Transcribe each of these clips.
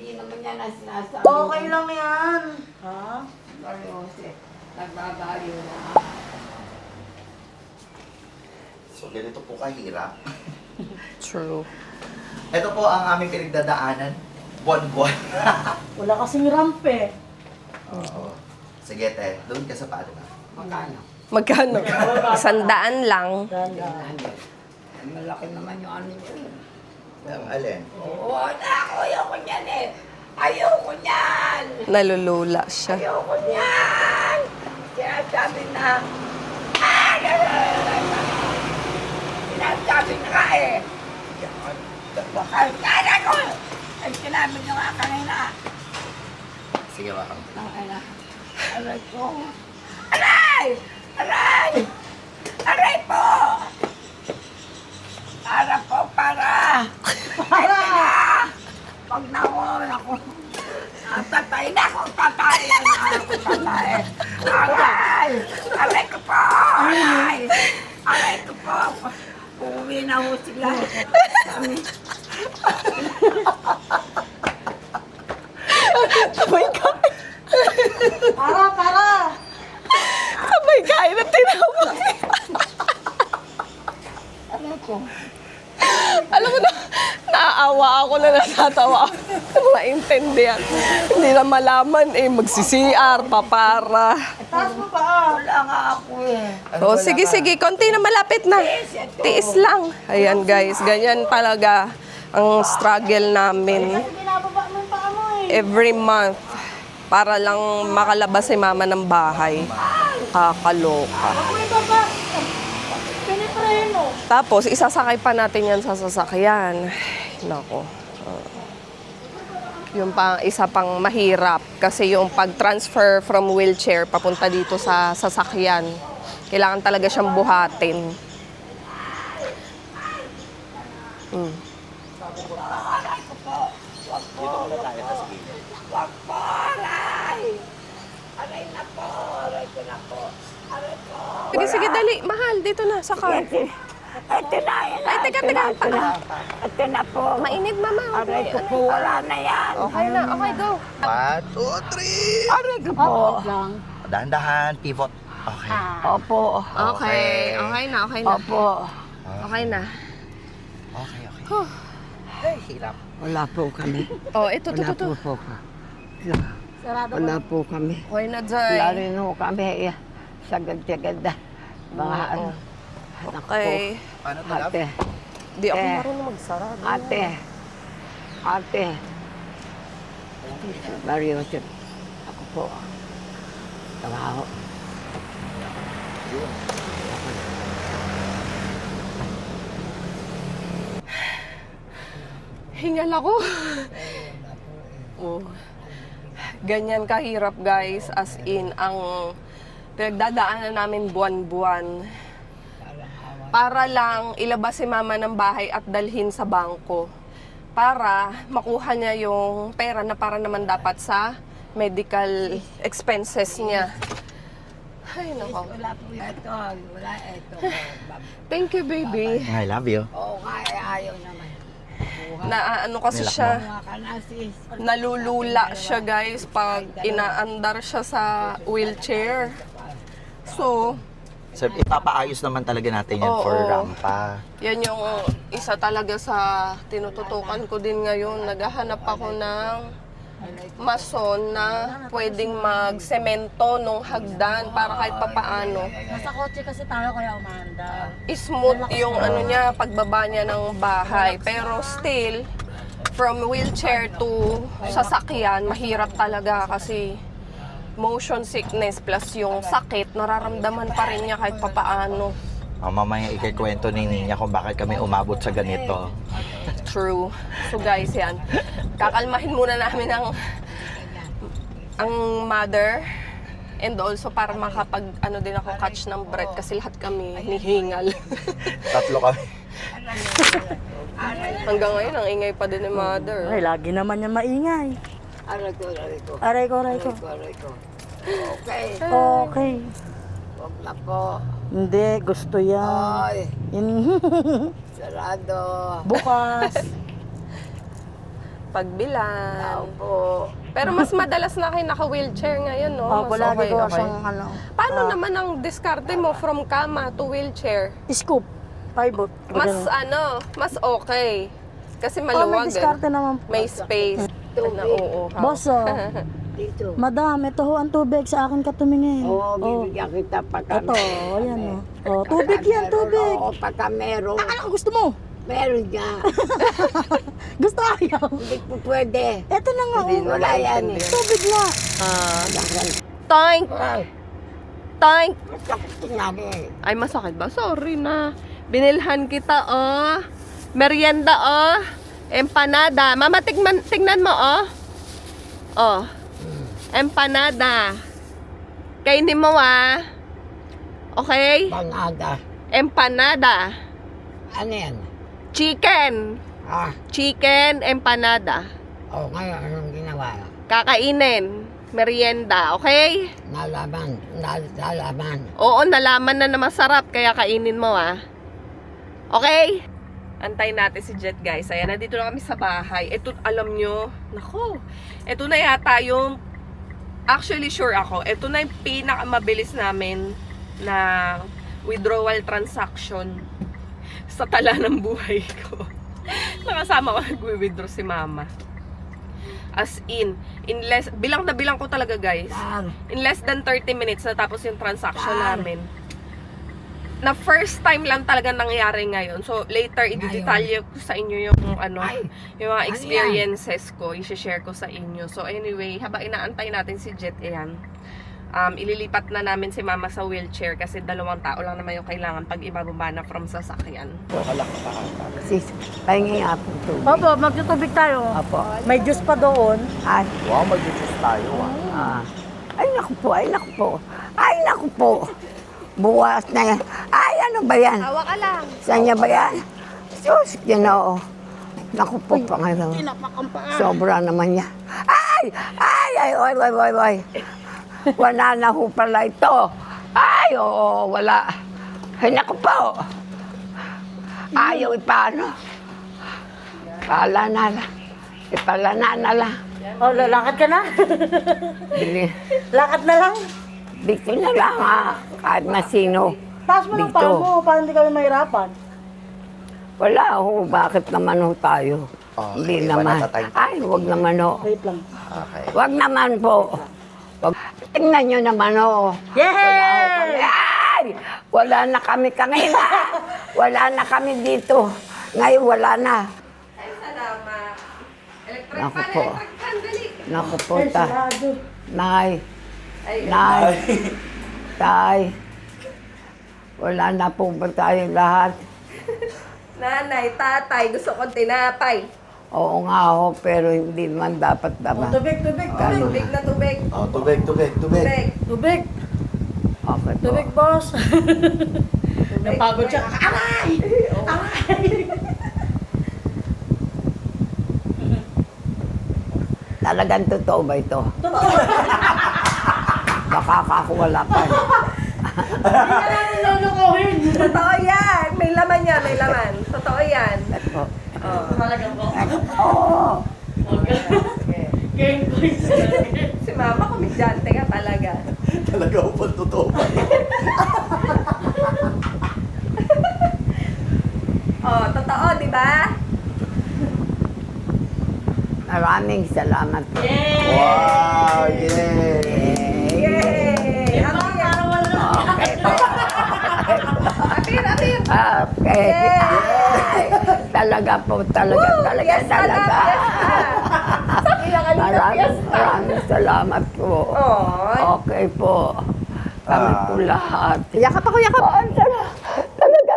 Hindi naman yan ang sinasabi. Okay lang yan. Ha? Seryoso. Nagbabaliw na. So, ganito po kahirap. True. Ito po ang aming pinagdadaanan. Buwan-buwan. Wala kasing ramp eh. Oo. Sige, te. Doon ka sa paano na. Magkano? Magkano? 100 lang. Ang malaki naman yung ano yun. Alin? Oo, ayoko niyan eh. Ayoko niyan. Nalulula siya. Ayoko niyan. Sinasabi na. Sinasabi na nga eh. Kaya ko. Ay, sinabi niyo nga kanina. Sige, baka. Aray ko. Aray! Aray! Aray po! Para po, para! Para! Pag nakuha ako, tatay na ako, tatay! Aray! Aray ko po! Aray! Aray ko po! Uuwi na ho sila. Sabay kain. Para! Sabay kain at tinawag. Aray ko. Alam mo na, naaawa ako na natatawa. Maintindihan. Hindi na malaman eh, magsi-CR, papara. Taas mo pa. Wala nga ako eh. O, sige, konti na malapit na. Tiis lang. Ayan guys, ganyan talaga ang struggle namin. Kasi binababa mo yung paa mo eh. Every month, para lang makalabas si mama ng bahay. Kakaloka. Ako yung baba. Pinipreno. Tapos, isasakay pa natin yan sa sasakyan. Nako. Yung isa pang mahirap kasi yung pag-transfer from wheelchair papunta dito sa sasakyan. Kailangan talaga siyang buhatin. Wag po, aray! Aray na po, aray ko na po. Aray po. Sige, dali. Mahal, dito na, sa car. Ito na, yun na. Ay, teka. Ito na po. Mainit, mama. Aray ko po, wala na yan. Okay na, okay, go. 1, 2, 3. Aray ko po. Dahan-dahan, pivot. Okay. Opo. Okay na. Opo. Okay na. Okay. Ay, hirap. Wala po kami. Oh, ito. Po ka. Wala po kami. Okay na, Jai. Lalo no kami, sagad-sagad na. Mga ano. Okay. Paano to, love? Ate. Di ako marunong magsara. Ate. Mario, ako po. Trabaho. Hingal ako. Oh. Ganyan kahirap guys, as in ang pinagdadaanan namin buwan-buwan. Para lang ilabas si mama ng bahay at dalhin sa bangko. Para makuha niya yung pera na para naman dapat sa medical expenses niya. Ay, nako. Wala po ito. Wala ito. Thank you, baby. I love you. Oo nga, ayaw naman. Na ano kasi Nilak siya, Mga kanasis. nalulula siya guys pag inaandar siya sa wheelchair. So, Ipapaayos naman talaga natin yan for Oo. rampa. yan yung isa talaga sa tinututukan ko din ngayon. Naghahanap ako ng mason na pwedeng magsemento nung hagdan para kahit papaano Nasa kotse kasi tayo kaya umanda. smooth yung ano niya, pagbaba niya ng bahay. Pero still, from wheelchair to sasakyan, mahirap talaga kasi motion sickness plus yung sakit, nararamdaman pa rin niya kahit papaano. Mamaya ikikwento ni Ninya kung bakit kami umabot sa ganito. True. So guys, yan. Kakalmahin muna namin ang mother. And also para makapag ano din ako catch ng breath kasi lahat kami nihingal. Tatlo kami. Hanggang ngayon, ang ingay pa din ni mother. Ay, lagi naman yan maingay. Aray ko. Aray ko. Aray ko. Okay. Okay. Huwag na po. Hindi, gusto yan. Ay, sarado. Bukas. pagbilan. Opo. Pero mas madalas na kayo naka-wheelchair ngayon, no? Oh, Mas lagi ko okay. siyang ano. Paano naman ang diskarte mo from kama to wheelchair? Scoop. Pivot. Mas okay. Kasi Oh, may maluwag. diskarte naman po. May space. Na, oo. Boss, Dito. madam, ito ho ang tubig sa akin katumingin. Oo, bibigyan kita pagka Ito, ayan o. Oh, tubig yan, tubig. Oo, pagka meron. Ano gusto mo? Meron niya. Gusto ayaw. Hindi po pwede. Ito na nga, Hindi oh. Wala yan eh. Tubig nga. Toink! Ay, Toink! masakit nga eh. Ay, masakit ba? Sorry na. Binilhan kita, oh. Merienda, oh. Empanada. Mama, tignan mo, oh. Oh. Empanada. Kainin mo, ah. Okay? Panada. Empanada. Ano yan? Chicken. Chicken empanada. Ngayon, anong ginawa? Kakainin. Merienda, okay? Nalaman. Oo, nalaman na masarap, kaya kainin mo, ah. Okay? Antayin natin si Jet, guys. Ayan, nandito na kami sa bahay. Ito, alam nyo, nako, ito na yata yung, actually sure ako, ito na yung pinakamabilis namin na withdrawal transaction sa tala ng buhay ko. Nakasama ko nag-withdraw si Mama. As in bilang na bilang ko talaga, guys. In less than 30 minutes natapos yung transaction namin. Na first time lang talaga nangyari ngayon. So later i-detalye ko sa inyo yung yung mga experiences ko, i-share ko sa inyo. So anyway, habang inaantay natin si Jet, ayan. Ililipat na namin si Mama sa wheelchair kasi 2 tao lang naman yung kailangan pag ibababa na from sasakyan. Sis, pahingi nga po ito. Opo, magtutubig tayo. Opo. May juice pa doon. Ay, Wow, mag-juice tayo ay naku po, ay naku po. Ay naku po. Buwas na yan. Ay, ano ba yan? Tawa ka lang. Saan niya ba yan? Sus, Ginoo. Naku po, Panginoon. Sobra naman yan. Ay! Ay! Oy. Wala na ho pala ito. Ay, oo, wala. Ay, naku po. Ayaw ipaano. Ipalana na lang. Oh, lalakad ka na? Bili. Lakad na lang. Dito na lang kahit na sino. Taas mo ng Dito. paa mo para hindi kami mahirapan. Wala ho, bakit naman ho tayo? Okay, Hindi wala naman. na tayo. Ay, wag naman ho. Wait lang. Okay. Wag naman po. Tingnan nyo naman ho. Yay! Ay! Wala na kami kanina. Wala na kami dito. Ngayon wala na. Ay, salamat. Electric Naku fan, po. electric fan, dali. Naku po, Ay, sarado. Nay. Ay, Nay. Tay. Wala na po ba tayong lahat? nanay, tatay, gusto kong tinapay. Oo nga ho, pero hindi naman dapat Oh, naman. tubig. Tubig na tubig. Oh, tubig. Tubig. Tubig. Okay po. Tubig, boss. Napagod siya. Talagang totoo ba ito? Baka wala pa. Hindi ka namin lulukuhin. Totoo yan. May laman yan, may laman. Totoo yan. Ito. Talaga po. Oo. Game boys. Si Mama, komedyante ka talaga. Talaga ho ba totoo ba? Oh, totoo, di ba? Maraming salamat po. Wow, yay! Yay! Apir. Okay. Talaga po, talaga. Yes, Talaga. Sabi lang kanina, Maraming salamat po. Oy. Okay po. Kami po lahat. Yakap ako, yakap. Talaga.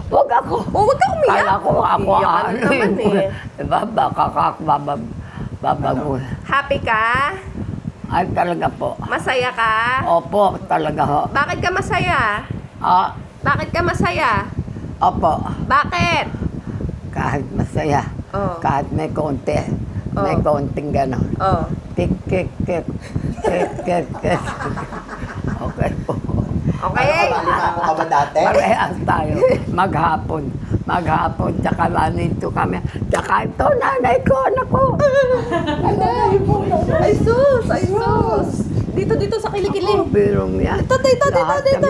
Huwag ako. Oh, huwag ka umiyak. Kala ko ako Iyakan naman eh. Diba, baka babago. Happy ka? Ay, talaga po. Masaya ka? Opo, talaga ho. Bakit ka masaya? Bakit ka masaya? Opo. Bakit? Kahit masaya. Oh. Kahit may konti. May Oh. konting gano'n. Oh. Tik. Okay po. Okay? Lima mo ka ba dati? Parehas tayo. Maghapon, tsaka nandito kami. Tsaka ito, nanay ko, naku. Ay sus! Ay sus! Dito sa kilikili. Ako, birong yan. Dito. Lahat Sa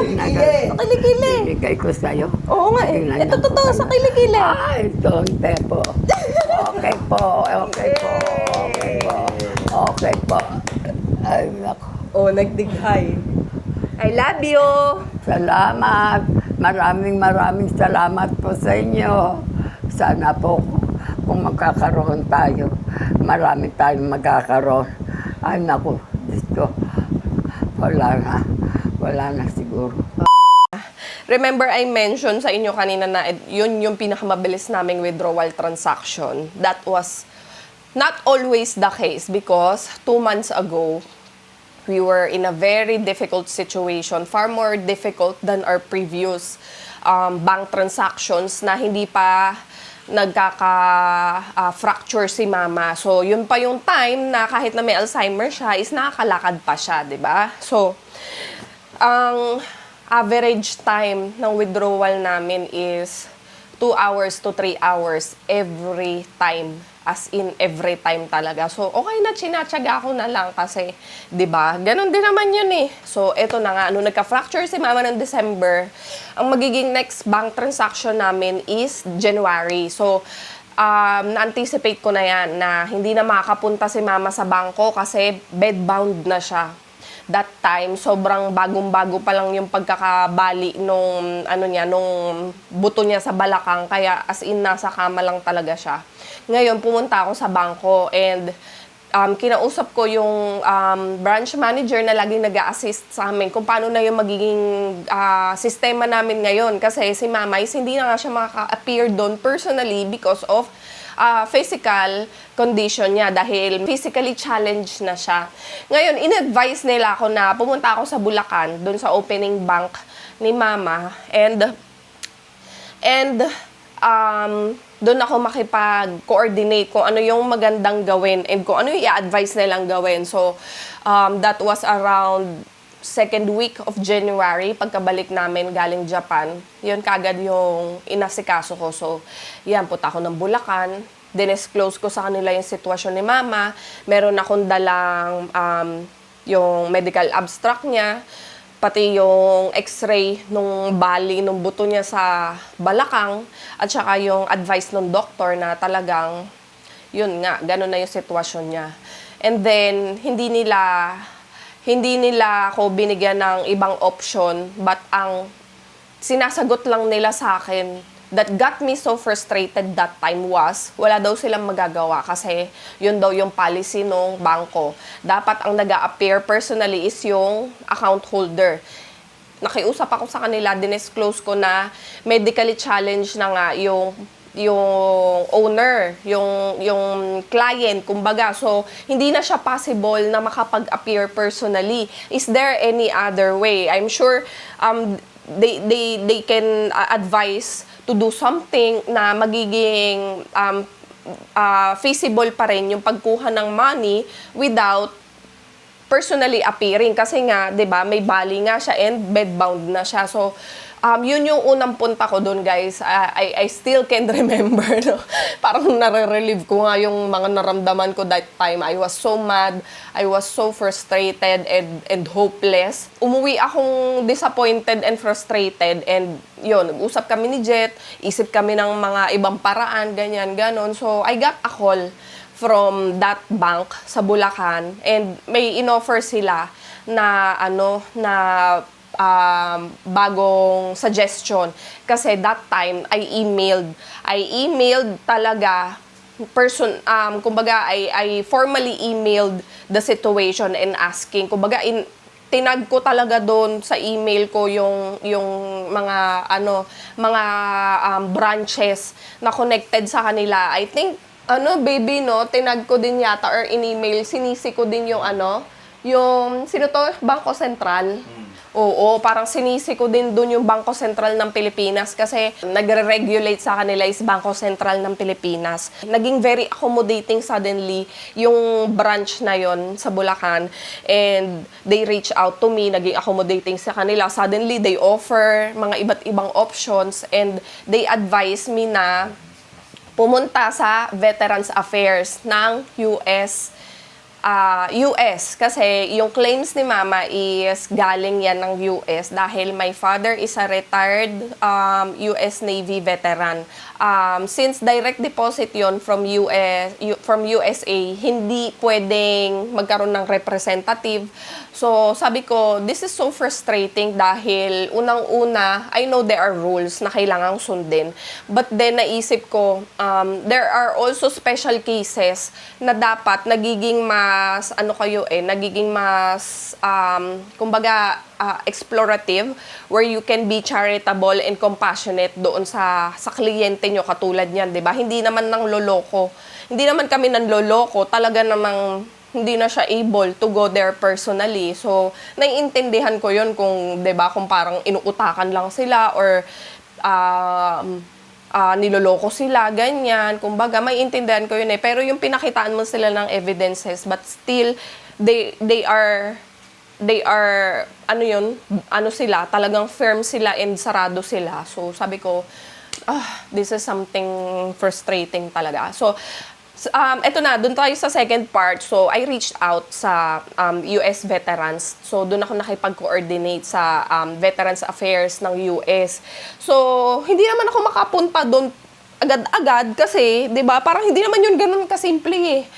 kilikili. Binigay ko sa'yo. Oo nga eh. Tingnan Ito niyo. totoo sa kilikili. Ay, tonte po. Okay po. Ay, naku. Oh, nagdighay. I love you. Salamat. Maraming salamat po sa inyo. Sana po kung magkakaroon tayo, marami tayong magkakaroon. Ay, naku, Diyos, wala na siguro. Remember, I mentioned sa inyo kanina na yun yung pinakamabilis naming withdrawal transaction. That was not always the case because 2 months ago, we were in a very difficult situation, far more difficult than our previous bank transactions na hindi pa nagkaka-fracture si mama. So, yun pa yung time na kahit na may Alzheimer siya, is nakakalakad pa siya, di ba? So, ang average time ng withdrawal namin is 2 hours to 3 hours every time. As in, every time talaga. So, okay na, chinatsaga ko na lang kasi, di ba? Ganon din naman yun eh. So, eto na nga, nung nagka-fracture si mama ng December, ang magiging next bank transaction namin is January. So, na-anticipate ko na yan na hindi na makakapunta si mama sa bangko kasi bedbound na siya. That time, sobrang bagong-bago pa lang yung pagkakabali nung buto niya sa balakang. Kaya as in, nasa kama lang talaga siya. Ngayon, pumunta ako sa bangko and kinausap ko yung branch manager na laging nag-a-assist sa amin kung paano na yung magiging sistema namin ngayon. Kasi si Mama is hindi na nga siya makaka-appear doon personally because of physical condition niya dahil physically challenged na siya. Ngayon, in-advise nila ako na pumunta ako sa Bulacan, doon sa opening bank ni Mama. And doon ako makipag-coordinate kung ano yung magandang gawin and kung ano yung i-advise nilang gawin. So, that was around 2nd week of January, pagkabalik namin galing Japan. Yun kagad yung inasikaso ko. So, yan, punta ako ng Bulacan. Dinesclose ko sa kanila yung sitwasyon ni Mama. Meron akong dalang yung medical abstract niya, pati yung x-ray nung bali, nung buto niya sa balakang, at saka yung advice ng doktor na talagang, yun nga, gano'n na yung sitwasyon niya. And then, hindi nila ako binigyan ng ibang option, but ang sinasagot lang nila sa akin that got me so frustrated that time was, wala daw silang magagawa kasi yun daw yung policy ng bangko. Dapat ang nag-a-appear personally is yung account holder. Nakiusap ako sa kanila, dinesclose ko na medically challenged na nga yung owner, yung client, kumbaga. So, hindi na siya possible na makapag-appear personally. Is there any other way? I'm sure they can advise to do something na magiging feasible pa rin yung pagkuha ng money without personally appearing. Kasi nga, 'di ba, may bali nga siya and bedbound na siya. So, yun yung unang punta ko doon, guys. I still can remember, no? Parang nare-relieve ko nga yung mga naramdaman ko that time. I was so mad. I was so frustrated and hopeless. Umuwi akong disappointed and frustrated. And yun, nag-usap kami ni Jet. Isip kami ng mga ibang paraan, ganyan, ganon. So, I got a call from that bank sa Bulacan. And may inoffer sila na, bagong suggestion. Kasi that time, I emailed talaga kumbaga, I formally emailed the situation and asking, kumbaga, tinag ko talaga doon sa email ko yung mga branches na connected sa kanila. I think, baby, no, tinag ko din yata or in-email, sinisi ko din yung sino to? Bangko Sentral. Oo, parang sinisi ko din dun yung Bangko Sentral ng Pilipinas kasi nagre-regulate sa kanila is Bangko Sentral ng Pilipinas. Naging very accommodating suddenly yung branch na yon sa Bulacan and they reach out to me, naging accommodating sa kanila. Suddenly, they offer mga iba't ibang options and they advise me na pumunta sa Veterans Affairs ng US kasi yung claims ni Mama is galing yan ng US dahil my father is a retired US Navy veteran. Since direct deposit yon from USA, hindi pwedeng magkaroon ng representative. So, sabi ko, this is so frustrating dahil unang-una, I know there are rules na kailangang sundin. But then, naisip ko, there are also special cases na dapat nagiging mas, kumbaga, explorative, where you can be charitable and compassionate doon sa kliyente nyo katulad niyan, di ba? Hindi naman nang loloko. Hindi naman kami nang loloko. Talaga namang hindi na siya able to go there personally. So, naiintindihan ko yun kung, 'di ba, kung parang inuutakan lang sila or niloloko sila, ganyan. Kumbaga, maiintindihan ko yun eh. Pero yung pinakitaan mo sila ng evidences, but still, they are, sila, talagang firm sila and sarado sila. So, sabi ko, this is something frustrating talaga. So, eto na, dun tayo sa second part. So, I reached out sa US veterans. So, dun ako nakipag-coordinate sa Veterans Affairs ng US. So, hindi naman ako makapunta dun agad-agad kasi, di ba, parang hindi naman yun ganun kasimple eh.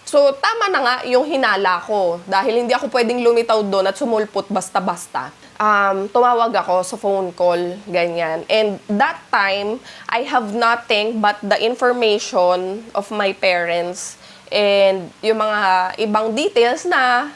So, tama na nga yung hinala ko dahil hindi ako pwedeng lumitaw doon at sumulpot basta-basta. Tumawag ako sa phone call, ganyan. And that time, I have nothing but the information of my parents and yung mga ibang details na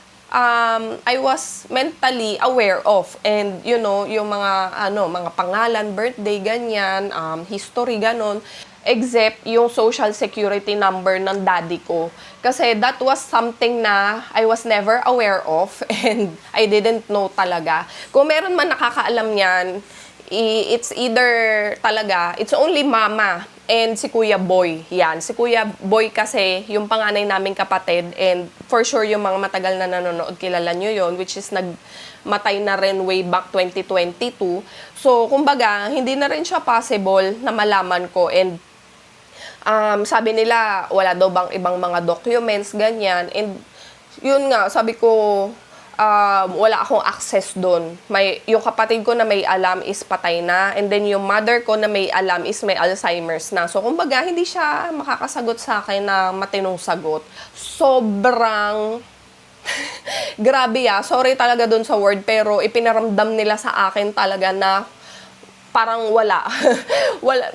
I was mentally aware of. And, you know, yung mga pangalan, birthday, ganyan, history, ganon. Except yung social security number ng daddy ko. Kasi that was something na I was never aware of and I didn't know talaga. Kung meron man nakakaalam niyan, it's either talaga, it's only Mama and si Kuya Boy. Yan, si Kuya Boy kasi yung panganay naming kapatid and for sure yung mga matagal na nanonood kilala nyo yon, which is nagmatay na rin way back 2022. So, kumbaga, hindi na rin siya possible na malaman ko and sabi nila, wala daw bang ibang mga documents, ganyan. And yun nga, sabi ko, wala akong access doon. Yung kapatid ko na may alam is patay na. And then yung mother ko na may alam is may Alzheimer's na. So, kumbaga, hindi siya makakasagot sa akin na matinong sagot. Sobrang grabe sorry talaga doon sa word, pero ipinaramdam nila sa akin talaga na parang wala.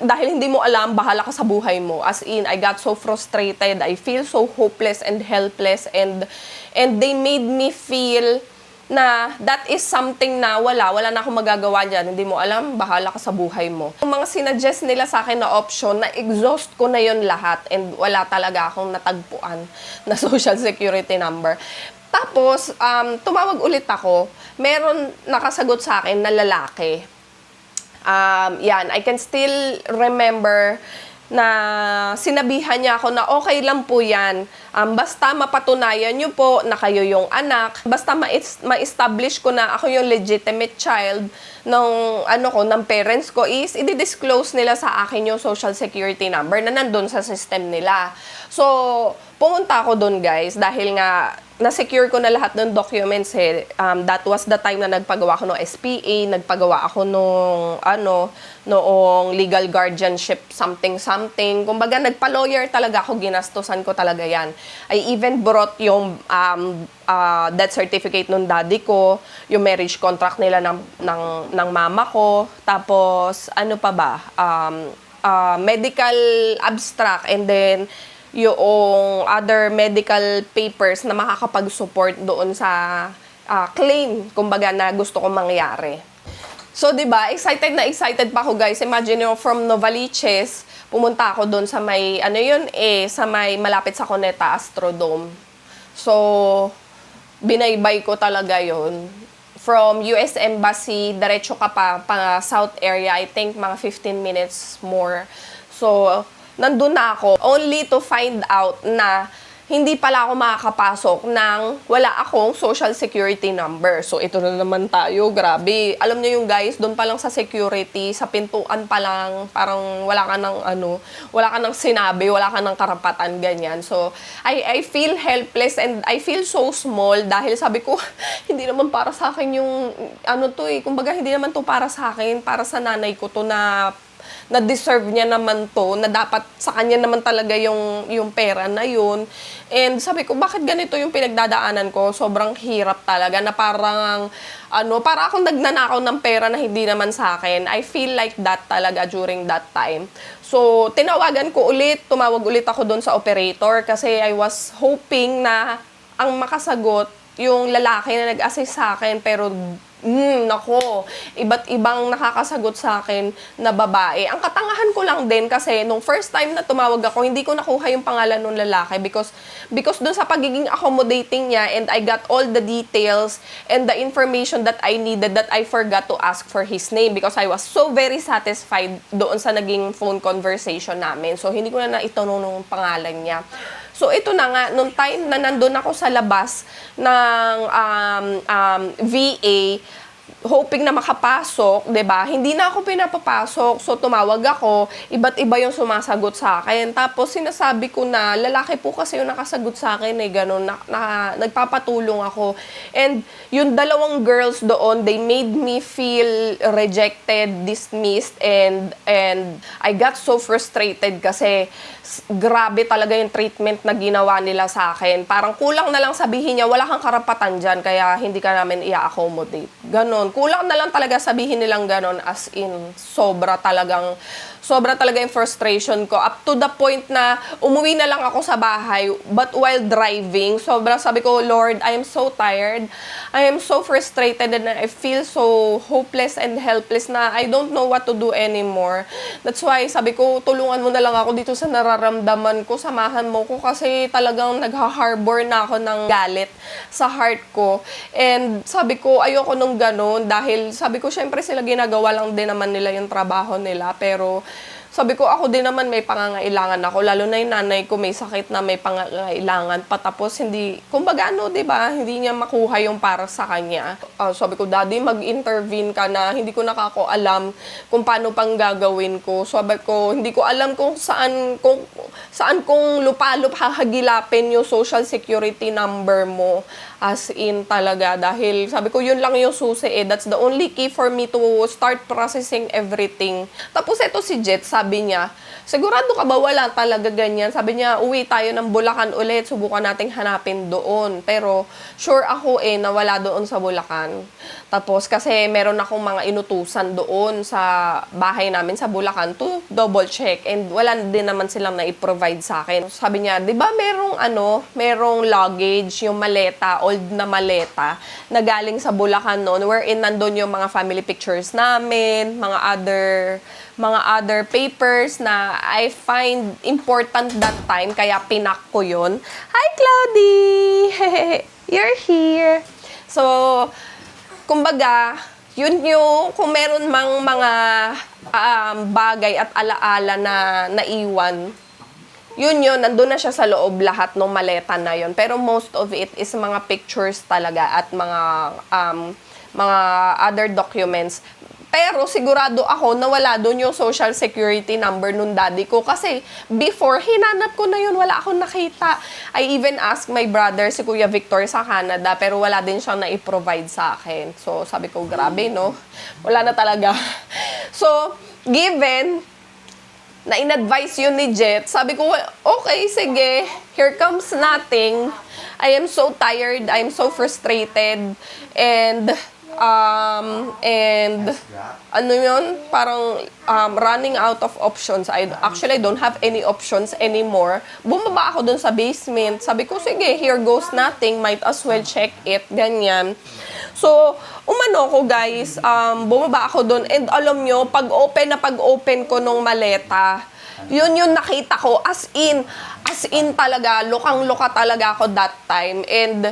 Dahil hindi mo alam, bahala ka sa buhay mo. As in, I got so frustrated. I feel so hopeless and helpless. And they made me feel na that is something na wala na akong magagawa dyan. Hindi mo alam, bahala ka sa buhay mo. Yung mga sinuggest nila sa akin na option, na-exhaust ko na yon lahat. And wala talaga akong natagpuan na social security number. Tapos, tumawag ulit ako. Meron nakasagot sa akin na lalaki. Yan, I can still remember na sinabihan niya ako na okay lang po yan. Basta mapatunayan niyo po na kayo yung anak. Basta ma-establish ko na ako yung legitimate child ng parents ko is i-disclose nila sa akin yung social security number na nandun sa system nila. So, pumunta ako dun guys dahil nga na-secure ko na lahat ng documents eh. That was the time na nagpagawa ako ng SPA, nagpagawa ako noong legal guardianship something. Kumbaga, nagpa-lawyer talaga ako, ginastusan ko talaga yan. I even brought yung death certificate ng daddy ko, yung marriage contract nila ng mama ko, tapos ano pa ba? Medical abstract, and then yung other medical papers na makakapag-support doon sa claim, kumbaga, na gusto kong mangyari. So, di ba, excited na excited pa ako, guys. Imagine nyo, from Novaliches, pumunta ako doon sa may, sa may malapit sa Cuneta Astrodome. So, binaybay ko talaga yon from US Embassy, diretso ka pa South area, I think mga 15 minutes more. So, nandun na ako, only to find out na hindi pala ako makakapasok nang wala akong social security number. So, ito na naman tayo. Grabe. Alam niyo yung guys, doon pa lang sa security, sa pintuan pa lang, parang wala ka ng wala ka ng sinabi, wala ka ng karapatan, ganyan. So, I feel helpless and I feel so small dahil sabi ko, hindi naman para sa akin yung, kumbaga hindi naman to para sa akin, para sa nanay ko to na deserve niya naman to, na dapat sa kanya naman talaga yung pera na yun. And sabi ko, bakit ganito yung pinagdadaanan ko? Sobrang hirap talaga na parang, para akong nagnanakaw ng pera na hindi naman sa akin. I feel like that talaga during that time. So, tumawag ulit ako doon sa operator kasi I was hoping na ang makasagot yung lalaki na nag-assist sa akin, pero nako, iba't ibang nakakasagot sa akin na babae. Ang katangahan ko lang din kasi nung first time na tumawag ako, hindi ko nakuha yung pangalan ng lalaki because dun sa pagiging accommodating niya, and I got all the details and the information that I needed, that I forgot to ask for his name because I was so very satisfied doon sa naging phone conversation namin. So, hindi ko na naitanong yung pangalan niya. So, ito na nga, nung time na nandun ako sa labas ng VA, hoping na makapasok, 'di ba? Hindi na ako pinapapasok. So tumawag ako, iba't iba yung sumasagot sa akin. Tapos sinasabi ko na lalaki po kasi yung nakasagot sa akin, ganun, nagpapatulong ako. And yung dalawang girls doon, they made me feel rejected, dismissed, and I got so frustrated kasi grabe talaga yung treatment na ginawa nila sa akin. Parang kulang na lang sabihin niya, wala kang karapatan dyan, kaya hindi ka namin i-accommodate. Ganon. Kulang na lang talaga sabihin nilang ganon, as in, sobra talaga yung frustration ko. Up to the point na umuwi na lang ako sa bahay, but while driving, sabi ko, Lord, I am so tired. I am so frustrated and I feel so hopeless and helpless na I don't know what to do anymore. That's why sabi ko, tulungan mo na lang ako dito sa nararamdaman ko, samahan mo ko kasi talagang nagha-harbor na ako ng galit sa heart ko. And sabi ko, ayoko nung ganun dahil sabi ko, syempre sila ginagawa lang din naman nila yung trabaho nila, pero sabi ko, ako din naman may pangangailangan ako. Lalo na yung nanay ko may sakit na may pangangailangan pa. Tapos hindi, kumbaga diba, hindi niya makuha yung para sa kanya. Sabi ko, Daddy, mag-intervene ka na. Hindi ko alam kung paano pang gagawin ko. Sabi ko, hindi ko alam kung saan kong lupa-lup hahagilapin yung social security number mo. As in talaga. Dahil sabi ko, yun lang yung susi That's the only key for me to start processing everything. Tapos ito si Jet, sabi niya, sigurado ka ba wala talaga ganyan? Sabi niya, uwi tayo ng Bulacan ulit, subukan nating hanapin doon. Pero sure ako na wala doon sa Bulacan. Tapos kasi meron akong mga inutusan doon sa bahay namin sa Bulacan to double check, and wala din naman silang na-provide sa akin. Sabi niya, di ba merong luggage, yung maleta, old na maleta, na galing sa Bulacan noon, wherein nandun yung mga family pictures namin, mga other papers na I find important that time, kaya pinak ko yun. Hi, Cloudy! You're here! So, kumbaga, yun yung, kung meron mang mga bagay at alaala na naiwan, yun, nandun na siya sa loob lahat ng maleta na yun. Pero most of it is mga pictures talaga at mga other documents. Pero sigurado ako na wala doon yung social security number nung daddy ko. Kasi before, hinanap ko na yun, wala akong nakita. I even asked my brother, si Kuya Victor sa Canada, pero wala din siyang na-provide sa akin. So sabi ko, grabe, no? Wala na talaga. So, given na in-advise yun ni Jet, sabi ko, okay, sige, here comes nothing. I am so tired, I am so frustrated, and parang running out of options. I don't have any options anymore. Bumaba ako dun sa basement. Sabi ko, sige, here goes nothing. Might as well check it. Ganyan. So, umano ko guys, bumaba ako dun. And alam nyo, pag-open ko nung maleta, yun yung nakita ko. As in talaga, lukang-luka talaga ako that time. And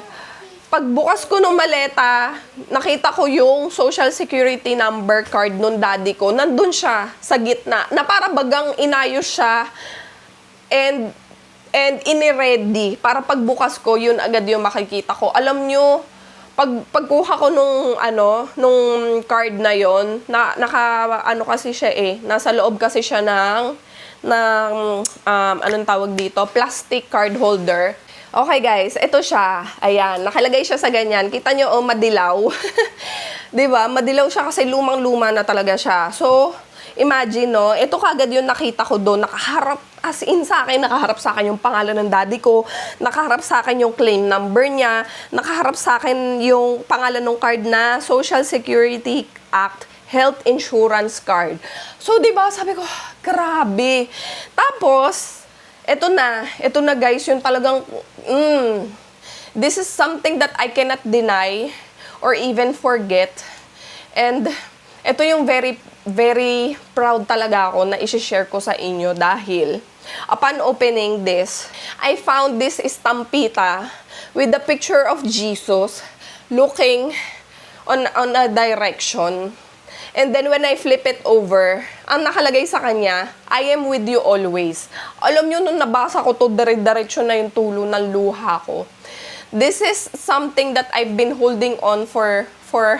pagbukas ko ng maleta, nakita ko yung social security number card nung daddy ko. Nandun siya sa gitna, na para bagang inayos siya and iniready para pagbukas ko, yun agad yung makikita ko. Alam nyo, pagkuha ko nung card na yon, kasi siya nasa loob kasi siya ng anong tawag dito, plastic card holder. Okay guys, ito siya. Ayan, nakalagay siya sa ganyan. Kita nyo, madilaw. 'Di ba? Madilaw siya kasi lumang-luma na talaga siya. So, imagine, no, ito kagad yung nakita ko doon, nakaharap sa akin yung pangalan ng daddy ko, nakaharap sa akin yung claim number niya, nakaharap sa akin yung pangalan ng card na Social Security Act Health Insurance Card. So, di ba, sabi ko, grabe. Tapos, ito na guys, yung talagang, this is something that I cannot deny or even forget. And, ito yung very, very proud talaga ako na i-share ko sa inyo dahil upon opening this, I found this estampita with the picture of Jesus looking on a direction. And then when I flip it over, ang nakalagay sa kanya, I am with you always. Alam nyo, nung nabasa ko to, dire-diretso na yung tulo ng luha ko. This is something that I've been holding on for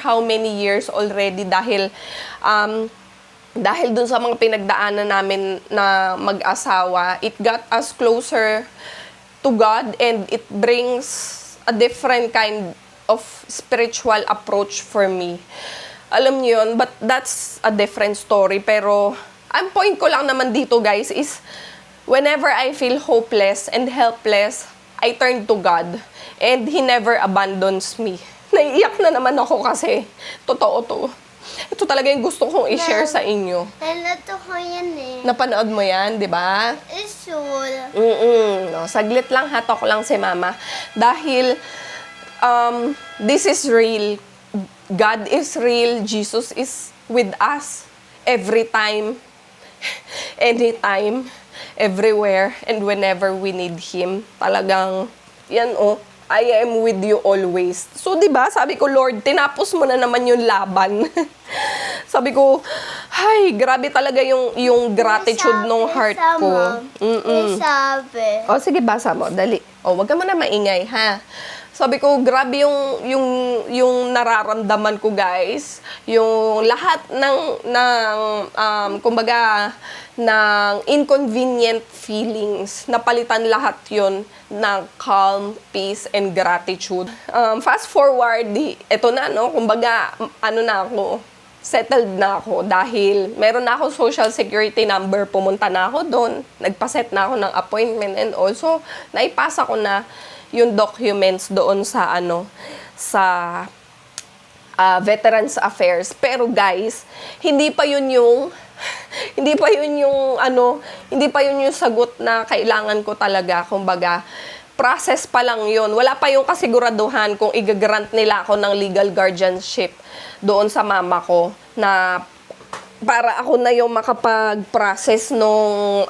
how many years already dahil dun sa mga pinagdaanan namin na mag-asawa, it got us closer to God and it brings a different kind of spiritual approach for me. Alam niyo yun, but that's a different story. Pero ang point ko lang naman dito guys is whenever I feel hopeless and helpless, I turn to God and He never abandons me. Naiiyak na naman ako kasi totoo to. Ito talaga yung gusto kong i-share sa inyo. Nalato ko yan Napanood mo yan, di ba? Isul. No, saglit lang, hatok lang si Mama. Dahil this is real. God is real. Jesus is with us every time, anytime, everywhere, and whenever we need Him. Talagang, yan I am with you always. So, di ba, sabi ko, Lord, tinapos mo na naman yung laban. Sabi ko, ay, grabe talaga yung gratitude ng heart ko. Sabi. O, sige, basa mo, dali. O, wag ka muna maingay, ha? Sabi ko, grabe yung nararamdaman ko, guys. Yung lahat kumbaga, ng inconvenient feelings, napalitan lahat yon ng calm, peace, and gratitude. Fast forward, eto na, no? Kumbaga, settled na ako dahil meron na ako social security number, pumunta na ako doon, nagpaset na ako ng appointment, and also, naipasa ko na yung documents doon sa Veterans Affairs. Pero guys, hindi pa yun yung sagot na kailangan ko talaga. Kumbaga, process pa lang yun. Wala pa yung kasiguraduhan kung i-grant nila ako ng legal guardianship doon sa mama ko na para ako na yung makapag-process nung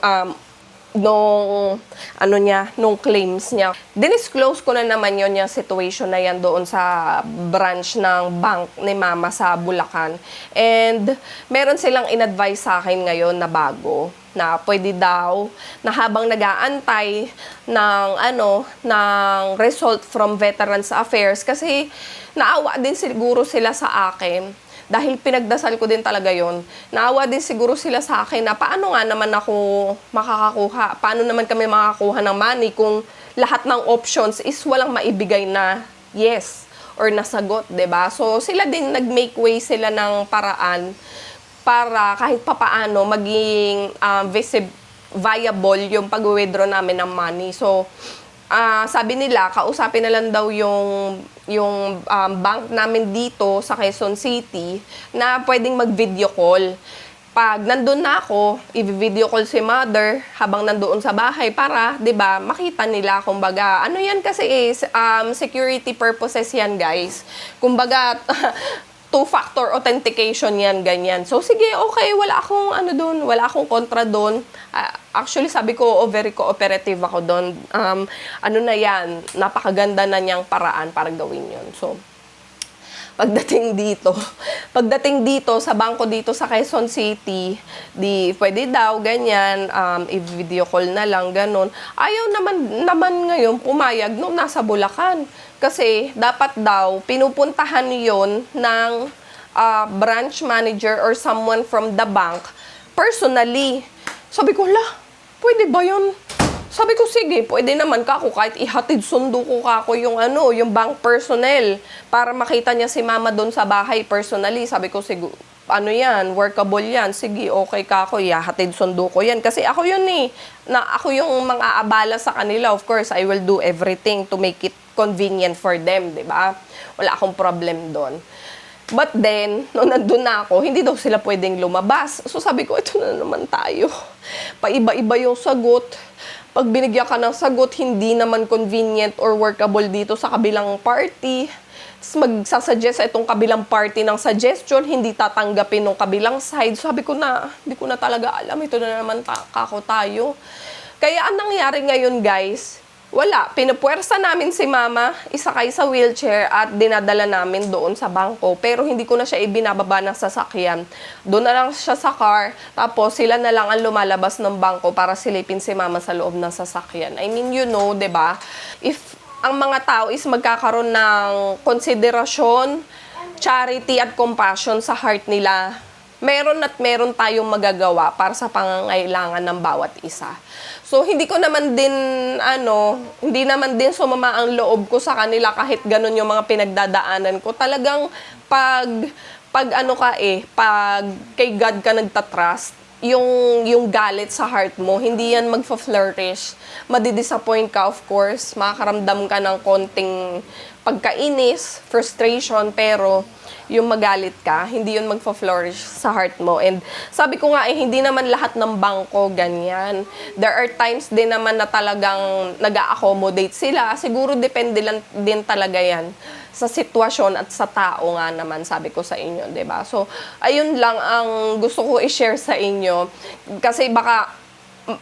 claims niya. Dinisclose ko na naman yun yung situation na yan doon sa branch ng bank ni Mama sa Bulacan. And meron silang in-advise sa akin ngayon na bago, na pwede daw, na habang nag-aantay ng result from Veterans Affairs, kasi naawa din siguro sila sa akin. Dahil pinagdasal ko din talaga yon. Naawa din siguro sila sa akin na paano nga naman ako makakakuha, paano naman kami makakakuha ng money kung lahat ng options is walang maibigay na yes or nasagot, 'di ba? So sila din nag-make way sila ng paraan para kahit papaano maging viable yung pag-withdraw namin ng money. So sabi nila, kausapin na lang daw yung bank namin dito sa Quezon City na pwedeng mag-video call. Pag nandun na ako, i-video call si mother habang nandoon sa bahay para, 'di ba, makita nila kumbaga. Ano 'yan kasi security purposes 'yan, guys. Kumbaga two-factor authentication yan, ganyan. So, sige, okay, wala akong ano doon, wala akong kontra doon. Actually, sabi ko, very cooperative ako doon. Ano na yan, napakaganda na niyang paraan para gawin yun. So, pagdating dito sa bangko dito sa Quezon City, di pwede daw ganyan, i-video call na lang ganon. Ayaw naman ngayon pumayag nung nasa Bulacan kasi dapat daw pinupuntahan yon ng branch manager or someone from the bank personally. Sabi ko, pwede ba yun? Sabi ko, sige, pwede naman kako kahit ihatid sundo ko kako yung bank personnel para makita niya si mama doon sa bahay personally. Sabi ko, sige, yan, workable yan. Sige, okay kako, ihatid sundo ko yan. Kasi ako yun ako yung mga abala sa kanila. Of course, I will do everything to make it convenient for them, di ba? Wala akong problem doon. But then, nung nandun na ako, hindi daw sila pwedeng lumabas. So sabi ko, ito na naman tayo. Paiba-iba yung sagot. Pag binigyan ka ng sagot, hindi naman convenient or workable dito sa kabilang party. Tapos magsasuggest itong kabilang party ng suggestion, hindi tatanggapin ng kabilang side. Sabi ko na, hindi ko na talaga alam. Ito na naman kako tayo. Kaya ang nangyari ngayon, guys, wala. Pinupuwersa namin si mama, isakay sa wheelchair at dinadala namin doon sa bangko. Pero hindi ko na siya ibinababa ng sasakyan. Doon na lang siya sa car, tapos sila na lang ang lumalabas ng bangko para silipin si mama sa loob ng sasakyan. I mean, you know, 'di ba? If ang mga tao is magkakaroon ng konsiderasyon, charity at compassion sa heart nila, meron at meron tayong magagawa para sa pangangailangan ng bawat isa. So, hindi naman din sumama ang loob ko sa kanila kahit ganun yung mga pinagdadaanan ko. Talagang pag kay God ka nagtatrust, yung galit sa heart mo, hindi yan magfa-flourish. Madidisappoint ka, of course. Makakaramdam ka ng konting pagkainis, frustration, pero yung magalit ka, hindi yun magfa-flourish sa heart mo. And sabi ko nga, hindi naman lahat ng bangko ganyan. There are times din naman na talagang nag-a-accommodate sila. Siguro depende lang din talaga yan sa sitwasyon at sa tao nga naman, sabi ko sa inyo, 'di ba? So, ayun lang ang gusto ko i-share sa inyo. Kasi baka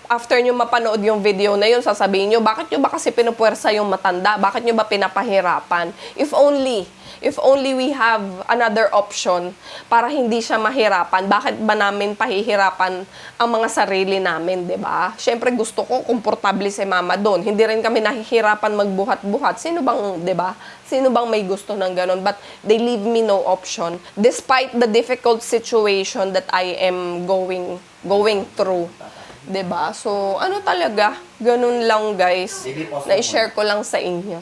after nyo mapanood yung video na yun, sasabihin nyo, bakit nyo ba kasi pinupuwersa yung matanda? Bakit nyo ba pinapahirapan? If only we have another option para hindi siya mahirapan, bakit ba namin pahihirapan ang mga sarili namin, di ba? Siyempre gusto ko komportable si mama doon. Hindi rin kami nahihirapan magbuhat-buhat. Sino bang, di ba? Sino bang may gusto ng ganun? But they leave me no option. Despite the difficult situation that I am going through. 'Di ba? So, talaga, ganun lang guys. Na i-share ko lang sa inyo.